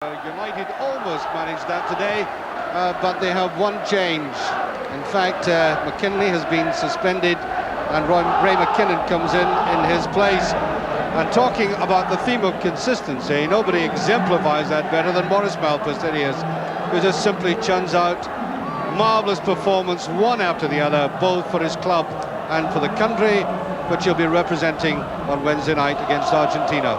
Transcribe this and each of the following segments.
United almost managed that today, but they have one change. In fact, McKinley has been suspended and Ray McKinnon comes in his place. And talking about the theme of consistency, nobody exemplifies that better than Maurice Malpas, there he is, who just simply churns out marvellous performance, one after the other, both for his club and for the country, which he'll be representing on Wednesday night against Argentina.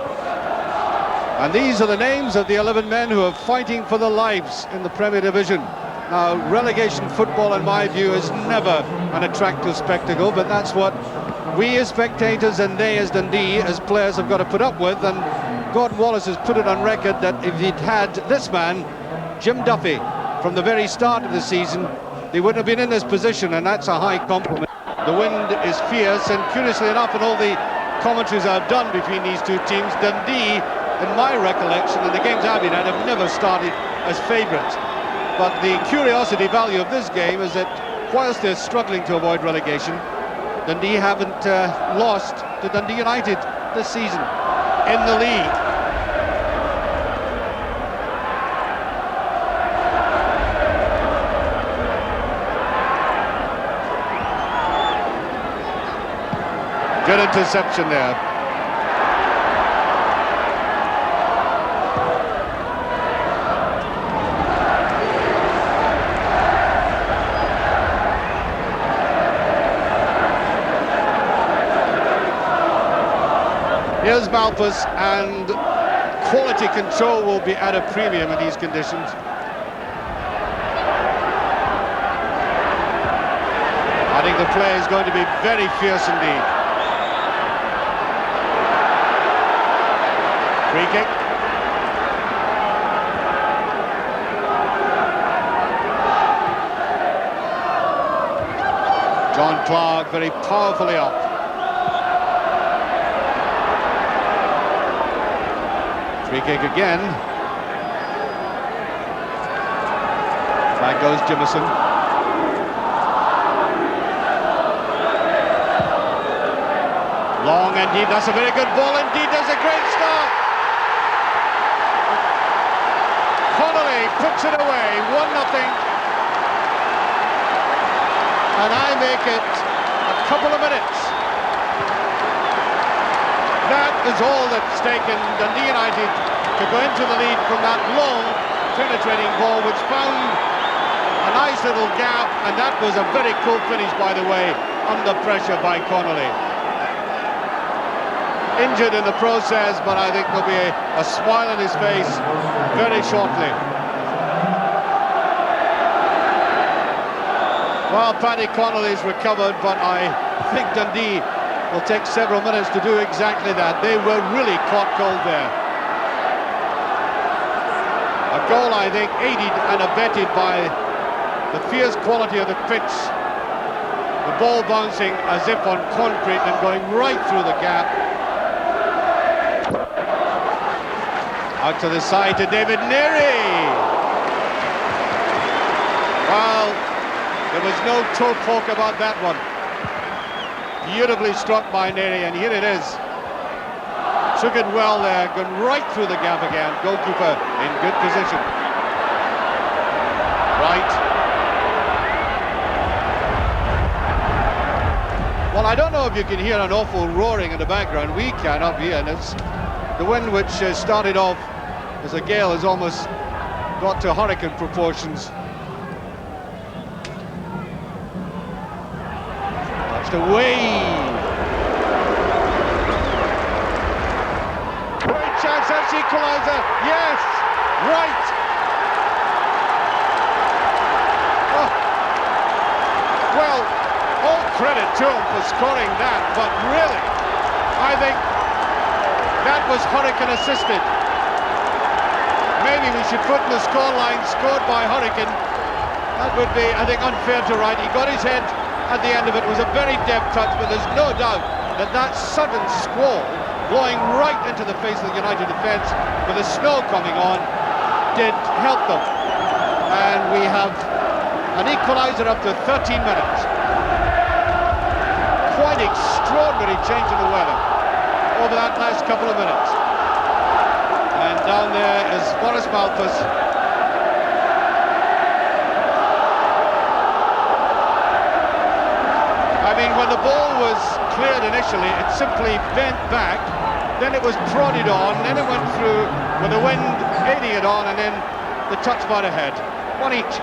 And these are the names of the 11 men who are fighting for their lives in the Premier Division. Now, relegation football, in my view, is never an attractive spectacle, but that's what we as spectators and they as Dundee, as players, have got to put up with. And Gordon Wallace has put it on record that if he'd had this man, Jim Duffy, from the very start of the season, they wouldn't have been in this position, and that's a high compliment. The wind is fierce, and curiously enough, in all the commentaries I've done between these two teams, Dundee, in my recollection, and the games I've been at, have never started as favourites. But the curiosity value of this game is that whilst they're struggling to avoid relegation, Dundee haven't lost to Dundee United this season in the league. Good interception there. Here's Malpas, and quality control will be at a premium in these conditions. I think the play is going to be very fierce indeed. Free kick. John Clark very powerfully up. Free kick again. Back goes Jimmerson. Long indeed, that's a very good ball indeed, that's a great start. Connolly puts it away, 1-0. And I make it a couple of minutes. That is all that's taken Dundee United to go into the lead from that long penetrating ball, which found a nice little gap, and that was a very cool finish, by the way, under pressure by Connolly. Injured in the process, but I think there'll be a smile on his face very shortly. Well, Paddy Connolly's recovered, but I think Dundee will take several minutes to do exactly that. They were really caught cold there. A goal, I think, aided and abetted by the fierce quality of the pitch. The ball bouncing as if on concrete and going right through the gap. Out to the side to David Neary. Well, there was no toe poke about that one. Beautifully struck by Neary, and here it is. Took it well there, gone right through the gap again. Goalkeeper in good position. Right. Well, I don't know if you can hear an awful roaring in the background. We can up here, and it's the wind which started off as a gale has almost got to hurricane proportions. Away. Great chance, that's equaliser. Yes, right. Oh. Well, all credit to him for scoring that, but really, I think that was Hurricane assisted. Maybe we should put in the scoreline scored by Hurricane. That would be, I think, unfair to write. He got his head at the end of it. Was a very deft touch, but there's no doubt that that sudden squall blowing right into the face of the United defence with the snow coming on did help them. And we have an equaliser up to 13 minutes. Quite extraordinary change in the weather over that last couple of minutes. And down there is Boris Malthus. I mean, when the ball was cleared initially, it simply bent back, then it was prodded on, then it went through with the wind aiding it on, and then the touch by the head. One each.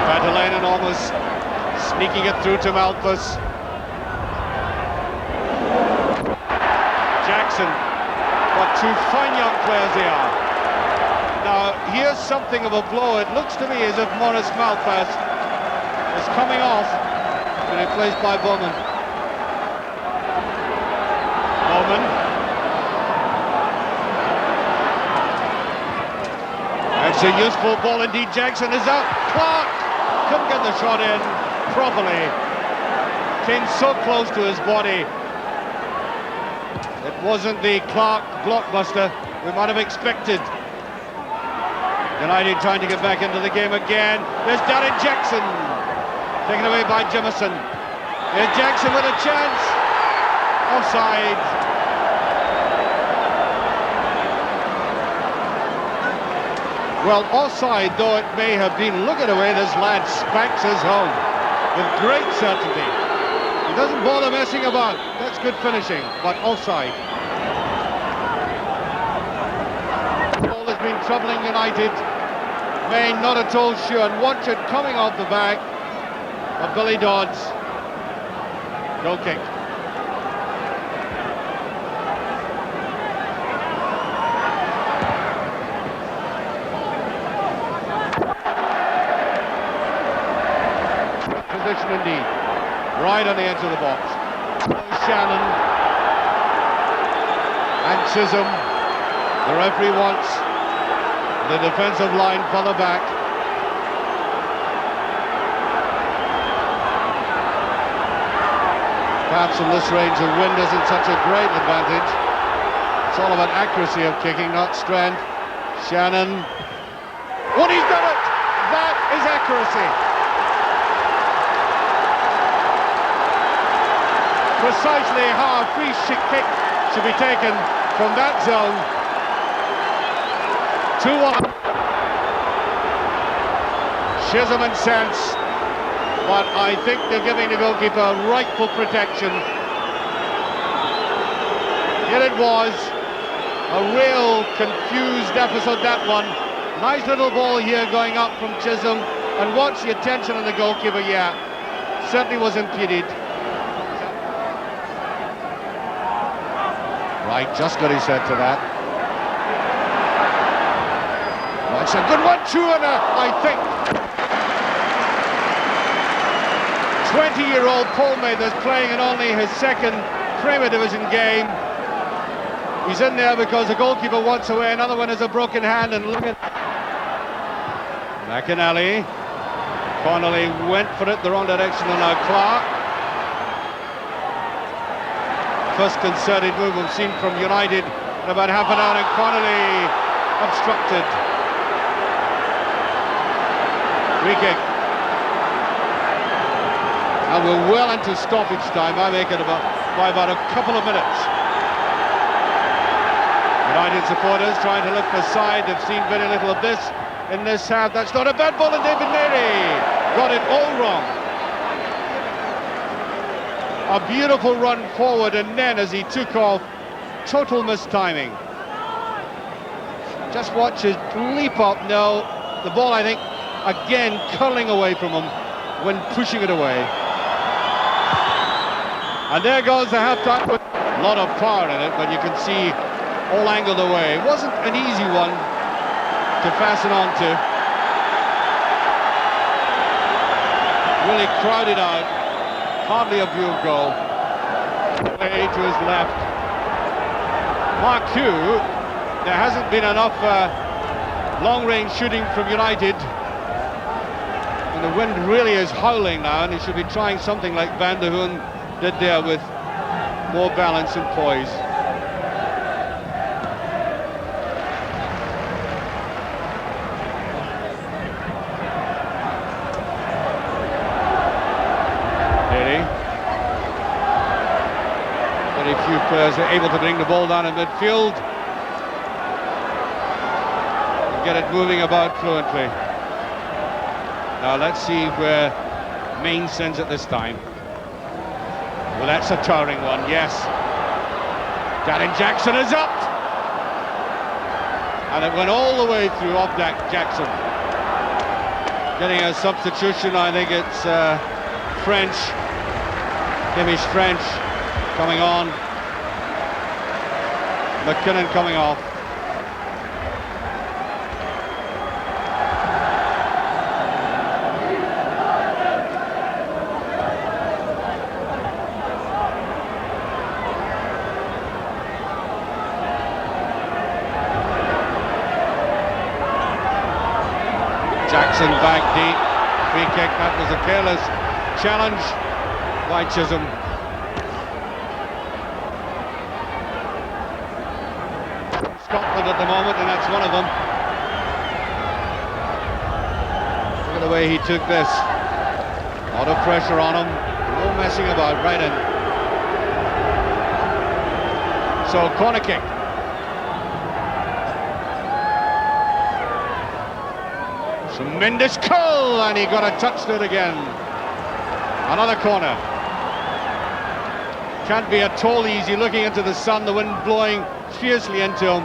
Madeleine almost sneaking it through to Malthus. Jackson. What two fine young players they are. Now, here's something of a blow. It looks to me as if Maurice Malthus is coming off, and replaced by Bowman. Bowman. That's a useful ball indeed. Jackson is out. Clark couldn't get the shot in properly. Came so close to his body. It wasn't the Clark blockbuster we might have expected. United trying to get back into the game again. There's Darren Jackson, taken away by Jimmerson. Here's Jackson with a chance. Offside. Well, offside though it may have been, look at the way this lad spanks his home with great certainty. He doesn't bother messing about. That's good finishing, but offside. The ball has been troubling United. May not at all sure, and watch it coming off the back of Billy Dodds. Goal kick. Position indeed. Right on the edge of the box. Shannon and Chisholm. The referee wants the defensive line further back. Perhaps in this range the wind isn't such a great advantage. It's all about accuracy of kicking, not strength. Shannon. Oh, he's done it! That is accuracy. Precisely how a free kick should be taken from that zone. 2-1. Chisholm and Sense, but I think they're giving the goalkeeper rightful protection. Here it was, a real confused episode, that one. Nice little ball here going up from Chisholm, and watch the attention of the goalkeeper. Yeah, certainly was impeded. Right, just got his head to that. It's a good one, I think. 20-year-old Paul Mathers playing in only his second Premier Division game. He's in there because the goalkeeper wants away. Another one is a broken hand, and look at McInally. Connolly went for it the wrong direction, and now Clark. First concerted move we've seen from United in about half an hour, and Connolly obstructed. Free kick. And we're well into stoppage time. I make it by about a couple of minutes. United supporters trying to lift the side. They've seen very little of this in this half. That's not a bad ball, and David Mary got it all wrong. A beautiful run forward, and then as he took off, total mistiming. Just watch his leap up. No, the ball, I think, again curling away from him when pushing it away. And there goes the half-time with a lot of power in it, but you can see all angled away. It wasn't an easy one to fasten onto. Really crowded out, hardly a view of goal. Play to his left. Mark Hugh, there hasn't been enough long-range shooting from United. And the wind really is howling now, and he should be trying something like Van der Hoorn did there with more balance and poise. Very few players are able to bring the ball down in midfield and get it moving about fluently. Now let's see where Main sends it this time. Well, that's a towering one, yes. Darren Jackson is up! And it went all the way through off Jackson. Getting a substitution, I think it's French. Hamish French coming on. McKinnon coming off. Jackson back deep, free kick. That was a careless challenge by Chisholm. Scotland at the moment, and that's one of them. Look at the way he took this. A lot of pressure on him, no messing about, right in. So, corner kick. Tremendous curl, and he got a touch to it again. Another corner. Can't be at all easy, looking into the sun, the wind blowing fiercely into him,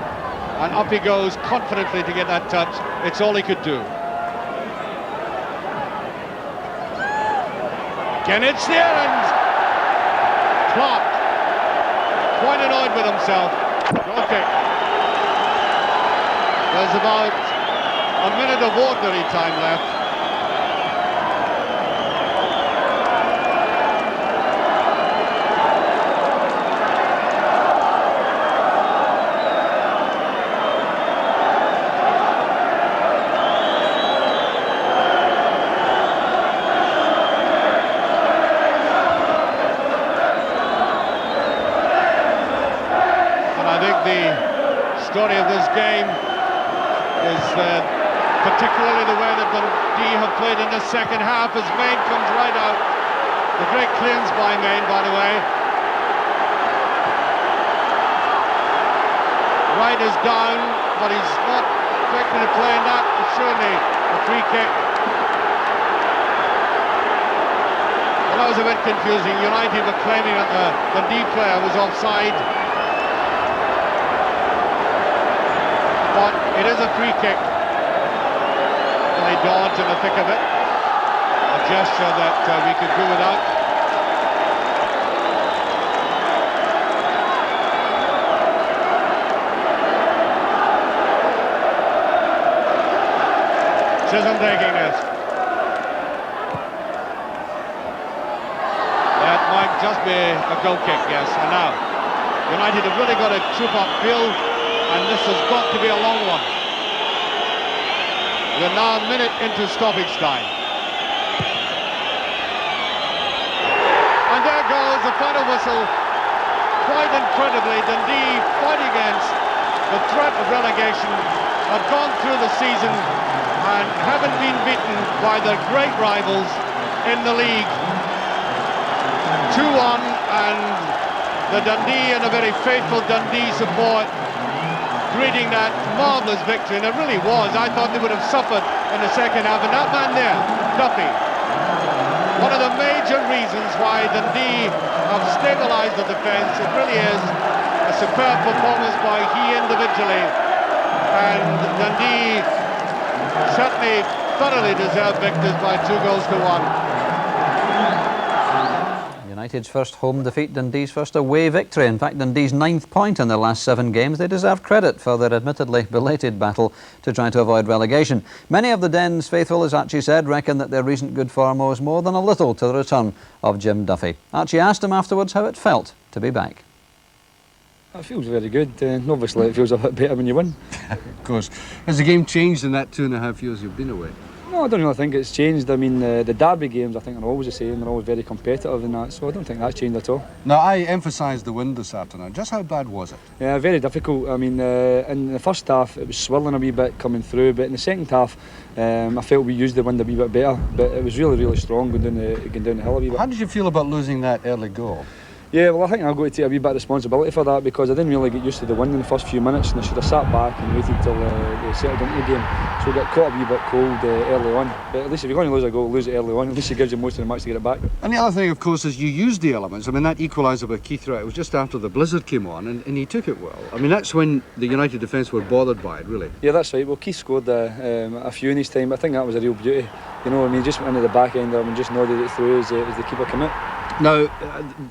and up he goes confidently to get that touch. It's all he could do. Again, it's there, and Clark, quite annoyed with himself. Okay. There's about a minute of ordinary time left. And I think the story of this game is particularly the way that Dundee have played in the second half, as Main comes right out. The great clearance by Main, by the way. Wright is down, but he's not expecting to play in that. Surely a free kick. Well, that was a bit confusing. United were claiming that the Dundee player was offside. But it is a free kick. They dodge in the thick of it. A gesture that we could do without. Chisholm taking this. That might just be a goal kick, yes. And now, United have really got to troop upfield, and this has got to be a long one. We're now a minute into stoppage time. And there goes the final whistle. Quite incredibly, Dundee, fighting against the threat of relegation, have gone through the season and haven't been beaten by their great rivals in the league. 2-1, and the Dundee and a very faithful Dundee support greeting that marvellous victory, and it really was. I thought they would have suffered in the second half, and that man there, Duffy, one of the major reasons why Dundee have stabilised the defence. It really is a superb performance by he individually, and Dundee certainly thoroughly deserved victors by 2-1. United's first home defeat, Dundee's first away victory. In fact, Dundee's 9th point in their last 7 games. They deserve credit for their admittedly belated battle to try to avoid relegation. Many of the Den's faithful, as Archie said, reckon that their recent good form owes more than a little to the return of Jim Duffy. Archie asked him afterwards how it felt to be back. It feels very good. Obviously, it feels a bit better when you win. Of course. Has the game changed in that 2.5 years you've been away? No, I don't really think it's changed. I mean, the derby games, I think, are always the same. They're always very competitive and that, so I don't think that's changed at all. Now, I emphasised the wind this afternoon. Just how bad was it? Yeah, very difficult. I mean, in the first half, it was swirling a wee bit coming through, but in the second half, I felt we used the wind a wee bit better, but it was really, really strong going down the hill a wee bit. How did you feel about losing that early goal? Yeah, well, I think I've got to take a wee bit of responsibility for that, because I didn't really get used to the wind in the first few minutes, and I should have sat back and waited till they settled into the game. So we got caught a wee bit cold early on. But at least if you're going to lose a goal, lose it early on. At least it gives you most of the match to get it back. And the other thing, of course, is you used the elements. I mean, that equaliser by Keith Wright, it was just after the blizzard came on, and he took it well. I mean, that's when the United defence were bothered by it, really. Yeah, that's right. Well, Keith scored a few in his time, but I think that was a real beauty. You know, I mean, he just went into the back end and just nodded it through as the keeper came out. Now,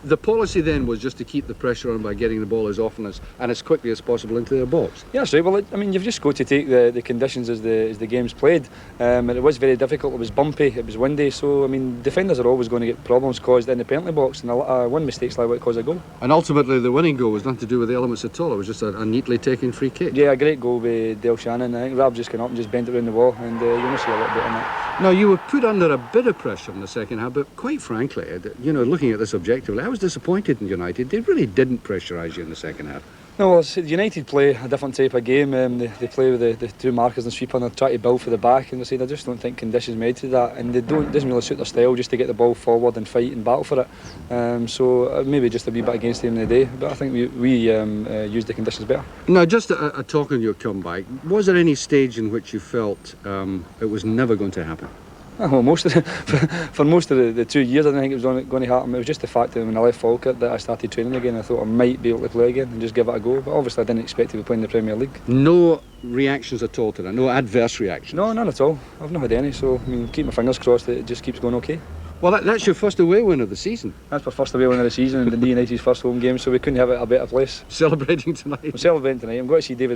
the policy then was just to keep the pressure on by getting the ball as often and as quickly as possible into their box. Yeah, that's right. Well, I mean, you've just got to take the conditions as the game's played. And it was very difficult. It was bumpy, it was windy. So, I mean, defenders are always going to get problems caused in the penalty box, and one mistake's like what caused a goal. And ultimately, the winning goal was nothing to do with the elements at all. It was just a neatly taken free kick. Yeah, a great goal by Del Shannon. I think Rab just came up and just bent it around the wall, and you're going to see a lot better in that. Now, you were put under a bit of pressure in the second half, but quite frankly, you know, looking at this objectively, I was disappointed in United. They really didn't pressurise you in the second half. No, well, United play a different type of game. They play with the two markers and sweeper, and they try to build for the back. And I just don't think conditions made to that, and it doesn't really suit their style just to get the ball forward and fight and battle for it. So maybe just a wee bit against them in the day, but I think we used the conditions better. Now, just a talk on your comeback. Was there any stage in which you felt it was never going to happen? Well, for most of the 2 years, I didn't think it was going to happen. It was just the fact that when I left Falkirk that I started training again. I thought I might be able to play again and just give it a go. But obviously, I didn't expect to be playing in the Premier League. No reactions at all to that? No adverse reactions? No, none at all. I've not had any. So, I mean, keep my fingers crossed that it just keeps going okay. Well, that's your first away win of the season. That's my first away win of the season and Dundee United's first home game, so we couldn't have it a better place. Celebrating tonight? I'm celebrating tonight. I'm going to see David